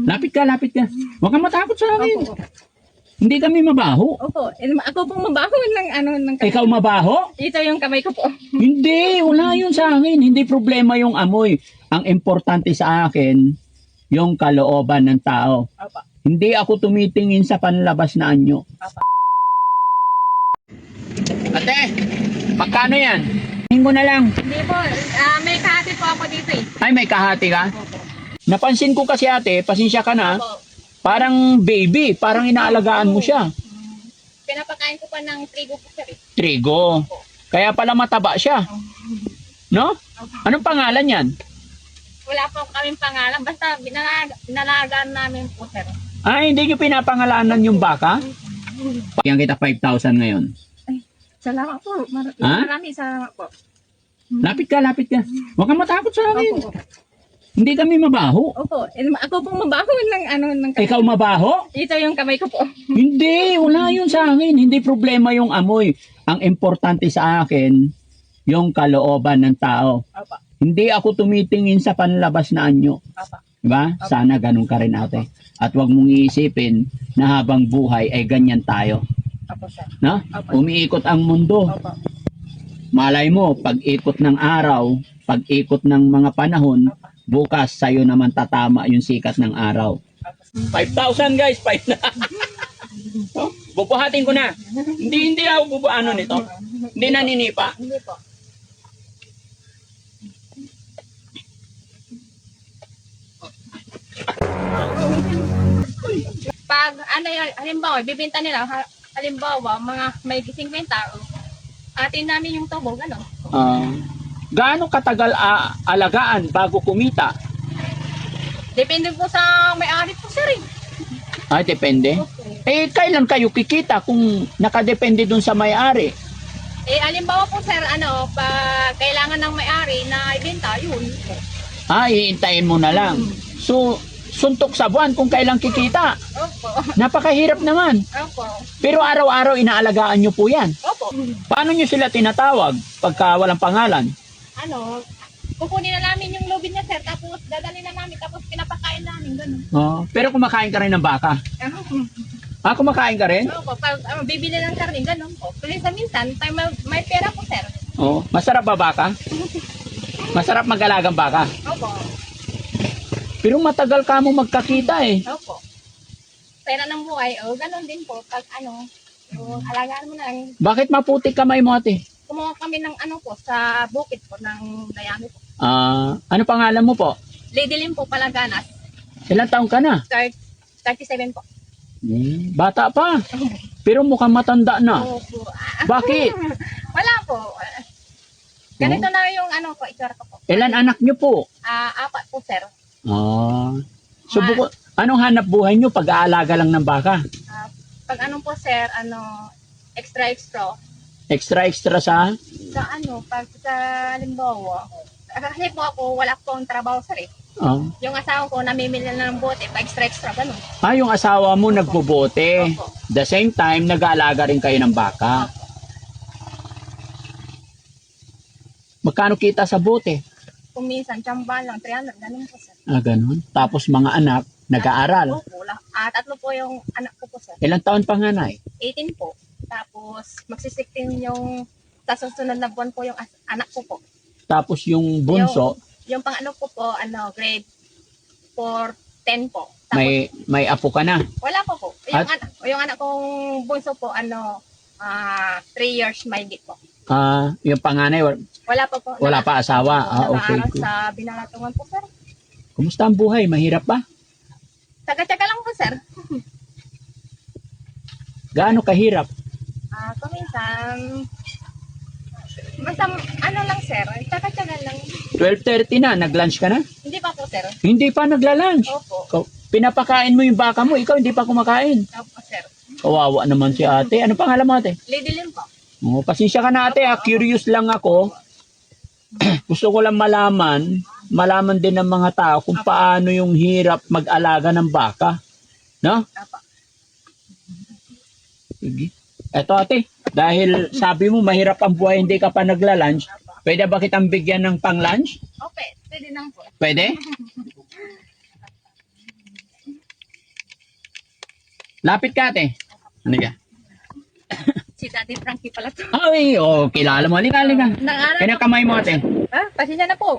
Lapit ka, lapit ka. Huwag kang matakot sa akin. Opo. Hindi kami mabaho. Opo. Ako pong mabaho ng kamay. Ikaw mabaho? Ito yung kamay ko po. Hindi, wala yun sa akin. Hindi problema yung amoy. Ang importante sa akin, yung kalooban ng tao. Opo. Hindi ako tumitingin sa panlabas na anyo. Opo. Ate, magkano yan? Tingin mo na lang. Hindi po. May kahati po ako dito eh. Ay, may kahati ka? Opo. Napansin ko kasi ate, pasensya ka na, Opo. parang baby, parang inaalagaan mo siya. Pinapakain ko pa ng trigo po sir eh. Trigo. Kaya pala mataba siya. No? Anong pangalan yan? Wala po kaming pangalan. Basta binalagaan namin po sir. Ay, hindi nyo pinapangalanan yung baka? Yan kita 5,000 ngayon. Salamat po. Ha? Maraming salamat po. Lapit ka, lapit ka. Huwag kang matakot sa akin. Opo. Hindi kami mabaho. Opo. Ako pong mabaho ng kamay. Ikaw mabaho? Ito yung kamay ko po. Hindi, wala yun sa akin. Hindi problema yung amoy. Ang importante sa akin, yung kalooban ng tao. Opo. Hindi ako tumitingin sa panlabas na anyo. Opo. Diba? Sana ganun ka rin ate. At wag mong iisipin na habang buhay ay ganyan tayo. Opo sir. No? Opo. Umiikot ang mundo. Opo. Malay mo, pag-ikot ng araw, pag-ikot ng mga panahon, bukas sa'yo naman tatama yung sikat ng araw. 5,000 guys, 5 na. Oh, bubuhatin ko na. Hindi ako bubuano nito. Hindi naninipa. Hindi po. Pag ano yun, halimbawa, bibenta nila, halimbawa, mga may 50, atin namin yung tubo, gano'n. Gaano katagal alagaan bago kumita? Depende po sa may-ari po sir eh. Ay, depende. Okay. Eh, kailan kayo kikita kung nakadepende dun sa may-ari? Eh, halimbawa po sir, pag kailangan ng may-ari na ibenta, yun. Iintayin mo na lang. So, suntok sa buwan kung kailan kikita. Opo. Napakahirap naman. Opo. Pero araw-araw inaalagaan nyo po yan. Opo. Paano nyo sila tinatawag pagka walang pangalan? Kukunin na namin yung lubid niya sir, tapos dadali na namin, tapos pinapakain namin, gano'n. Pero kumakain ka rin ng baka. Kumakain ka rin? Opo, pag bibili ng karne, gano'n po. Pero sa minsan, may pera po sir. Masarap ba baka? Masarap mag-alagang baka. Opo. Pero matagal ka mo magkakita eh. Opo. Pera ng buhay, gano'n din po. Pag yung alagaan mo na lang. Bakit maputi kamay mo ate? Kumuha kami ng sa bukid po, ng Dayami po. Ano pangalan mo po? Lady Lim po, Palaganas. Ilang taong ka na? 37 po. Bata pa. Pero mukhang matanda na. Opo. Bakit? Wala po. Ganito na yung itsura ko po. Ilan anak nyo po? 4 po, sir. So anong hanap buhay nyo pag-aalaga lang ng baka? Pag po, sir, extra. Extra sa? Pag sa halimbawa, kasi po ako, wala akong trabaho, sir eh. Yung asawa ko, namimili na ng bote, pag extra, ganun. Yung asawa mo nagbobote. Opo. The same time, nag-aalaga rin kayo ng baka. Magkano kita sa bote? Kung minsan, tsamba lang, 300, ganun po, sir. Ganun. Tapos mga anak, nag-aaral. Opo, 3 po yung anak ko po, sir. Ilang taon panganay? 18 po. Tapos, magsi-16 yung sa susunod na buwan po yung anak ko po. Tapos yung bunso, Yung pang ko po, grade 4, 10 po. Tapos, may apo ka na. wala po po. Yung anak kong bunso po, 3 years may po. Yung panganay, Wala pa po. wala pa asawa. Okay. Nag-aaral sa Binalatungan po, sir. Kumusta ang buhay? Mahirap ba? Tsaga-tsaga lang po, sir. Gaano kahirap? Kuminsan, basta lang, sir. Tsaga-tsaga lang. 12:30 na, nag-lunch ka na? Hindi pa po, sir. Hindi pa nagla-lunch. Opo. Pinapakain mo yung baka mo, ikaw hindi pa kumakain. Opo, sir. Kawawa naman si ate. Ano pangalan mo ate? Lady Lim po. Pasensya ka na ate, curious lang ako. Gusto ko lang malaman din ng mga tao kung paano yung hirap mag-alaga ng baka. No? Opo. Sige. Eto ate, dahil sabi mo mahirap ang buhay, hindi ka pa nagla-lunch, pwede ba kitang bigyan ng pang-lunch? Okay, pwede lang po. Pwede? Lapit ka, ate. Ano ka? Si Daddy Frankie pala to. Ay, kilala mo. Halika. Nangalan Kaya kamay mo, ate. Ha? Pasensya na po.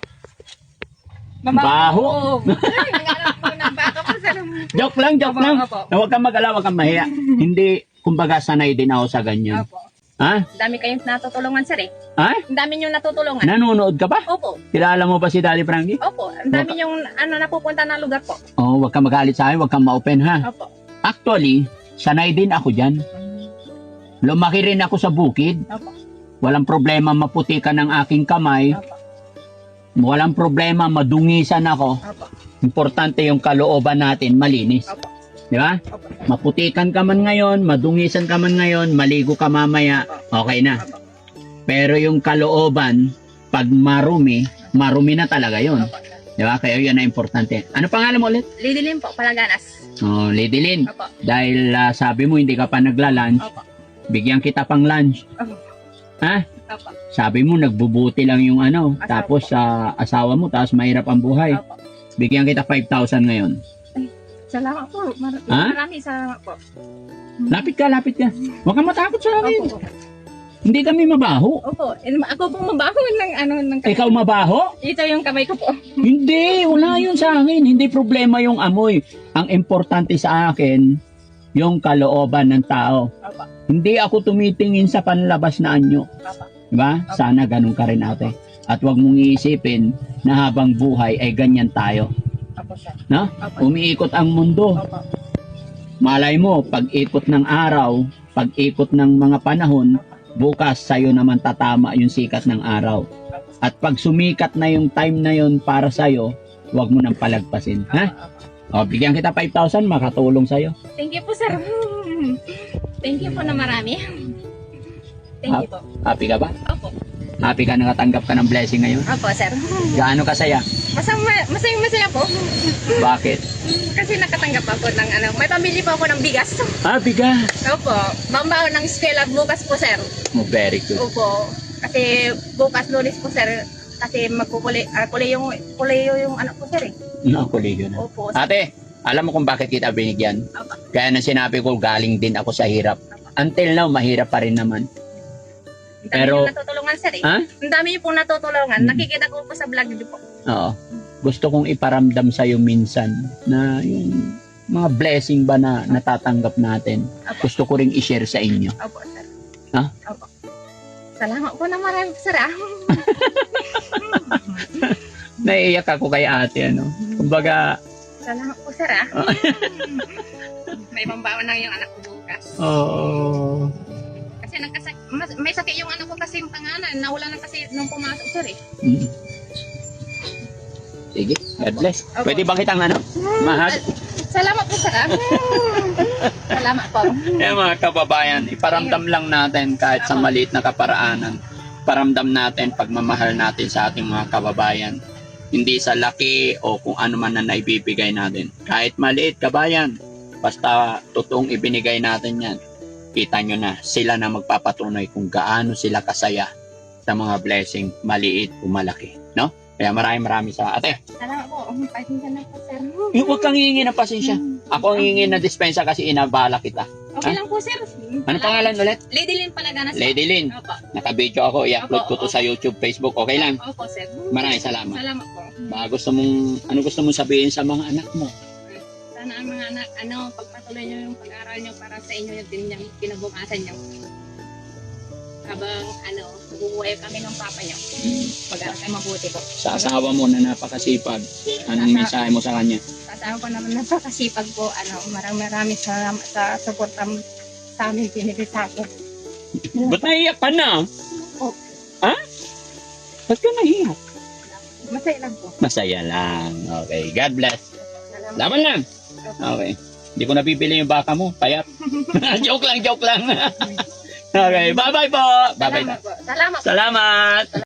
Baho. Ay, nangalan po ng baka po, sir. Joke lang. Opo. Huwag kang mag-alala, huwag kang mahiya. Hindi, kumbaga, sanay din ako sa ganyan. Opo. Ha? Ang dami kayong natutulungan, sir eh. Ha? Ang dami niyong natutulungan. Nanonood ka pa? Opo. Kilala mo ba si Daddy Frankie? Opo. Ang dami niyong napupunta na lugar po. Huwag kang magalit sa akin, huwag kang ma-open, ha? Opo. Actually, sanay din ako dyan. Lumaki rin ako sa bukid. Opo. Walang problema maputikan ng aking kamay. Opo. Walang problema madungisan ako. Opo. Importante yung kalooban natin, malinis. Opo. Di ba? Opo. Maputikan ka man ngayon, madungisan ka man ngayon, maligo ka mamaya, okay na. Opo. Pero yung kalooban, pag marumi na talaga yon. Opo. Di ba? Kaya yun na importante. Ano pangalan mo ulit? Lady Lim po, Palaganas. Lady Lynn. Opo. Dahil sabi mo hindi ka pa nagla-lunch, Opo. bigyan kita pang lunch. Opo. Ha? Opo. Sabi mo nagbubuti lang yung ano, Asawa tapos sa asawa mo, tapos mahirap ang buhay. Opo. Bigyan kita 5,000 ngayon. Salamat po. Ha? Maraming salamat po. Lapit ka. Huwag kang matakot sa akin. Opo. Hindi kami mabaho. Opo. Ako po mabaho ng Ikaw mabaho? Ito yung kamay ko po. Hindi, wala yun sa akin. Hindi problema yung amoy. Ang importante sa akin, yung kalooban ng tao. Opo. Hindi ako tumitingin sa panlabas na anyo. Opo. Diba? Sana ganun ka rin, ate. At huwag mong iisipin na habang buhay ay ganyan tayo. Opo, sir. No? Opo. Umiikot ang mundo. Opo. Malay mo, pag-ikot ng araw, pag-ikot ng mga panahon, bukas sa'yo naman tatama yung sikat ng araw. At pag sumikat na yung time na yun para sa'yo, huwag mo nang palagpasin. Ha? Bigyan kita 5,000, makatulong sa'yo. Thank you po, sir. Thank you po na marami. Thank you po. Happy ka ba? Opo. Happy ka nakatanggap ka ng blessing ngayon? Opo, sir. Gaano kasaya? Masaya po. Bakit? Kasi nakatanggap ako ng may pamili pa ako ng bigas. Bigas. Opo. Bambao ng eskwela bukas po, sir. Very good. Opo. Kasi bukas Lunes po, sir. Kasi magkukulay yung anak ko, sir eh. Kolehiyo na. Opo. Ate, alam mo kung bakit kita binigyan? Opo. Kaya na sinabi ko, galing din ako sa hirap. Until now, mahirap pa rin naman. Ang dami Pero- yung natutulungan, sir eh. Ha? Ang dami niyo pong natutulungan. Hmm. Nakikita ko po sa vlog niyo po. Oo. Gusto kong iparamdam sa'yo minsan na yung mga blessing ba na natatanggap natin, Opo. gusto ko ring i-share sa inyo. Opo, sir. Ha? Opo. Salamat po na marami, sir. Naiiyak ako kay ate, ano. Kumbaga, Salamat po, sir. May pambaon na yung anak ko bukas. oo. Kasi may sakit yung anak ko kasi yung pangalan. Nawala na kasi nung pumasok, sir eh. Mm. Sige, God bless. Opo. Pwede ba kitang ano? Mahal? Salamat po, sir. Salamat po. Eh mga kababayan, iparamdam lang natin kahit sa maliit na kaparaanan. Paramdam natin pagmamahal natin sa ating mga kababayan. Hindi sa laki o kung ano man na naibibigay natin. Kahit maliit, kabayan, basta totoong ibinigay natin yan. Kita nyo na, sila na magpapatunay kung gaano sila kasaya sa mga blessing, maliit o malaki. No? Kaya maraming sa ate. Salamat po. Pasensya na po, sir. Huwag kang hihingi ng pasensya. Ako ang hihingi ng dispensa kasi inabala kita. Okay lang po, sir. Ano pangalan ulit? Lady Lynn Palaganas. Lady Lynn. Opo. Naka-video ako, i-upload ko to sa YouTube, Facebook. Okay lang? Opo, sir. Maraming salamat. Salamat po. Baka ano gusto mong sabihin sa mga anak mo? Sana ang mga anak, pagpatuloy nyo yung pag-aaral nyo para sa inyo yung kinabukasan nyo. Habang, bubuhay kami ng papa nyo. Pag-aaral kayo mabuti po. Sa asawa mo na napakasipag, anong mensahe mo sa kanya? Kasama ko naman napakasipag po. Maraming salamat sa support sa amin pinili sa akin. Ba't naiyak ka na? Oh. Ha? Ba't ka naiyak? Masaya lang po. Masaya lang. Okay, God bless. Salamat. Laban lang. Okay. Hindi ko nabibili yung baka mo. Payat. joke lang. Okay, bye-bye po. Bye-bye. Salamat po. Salamat po. Salamat.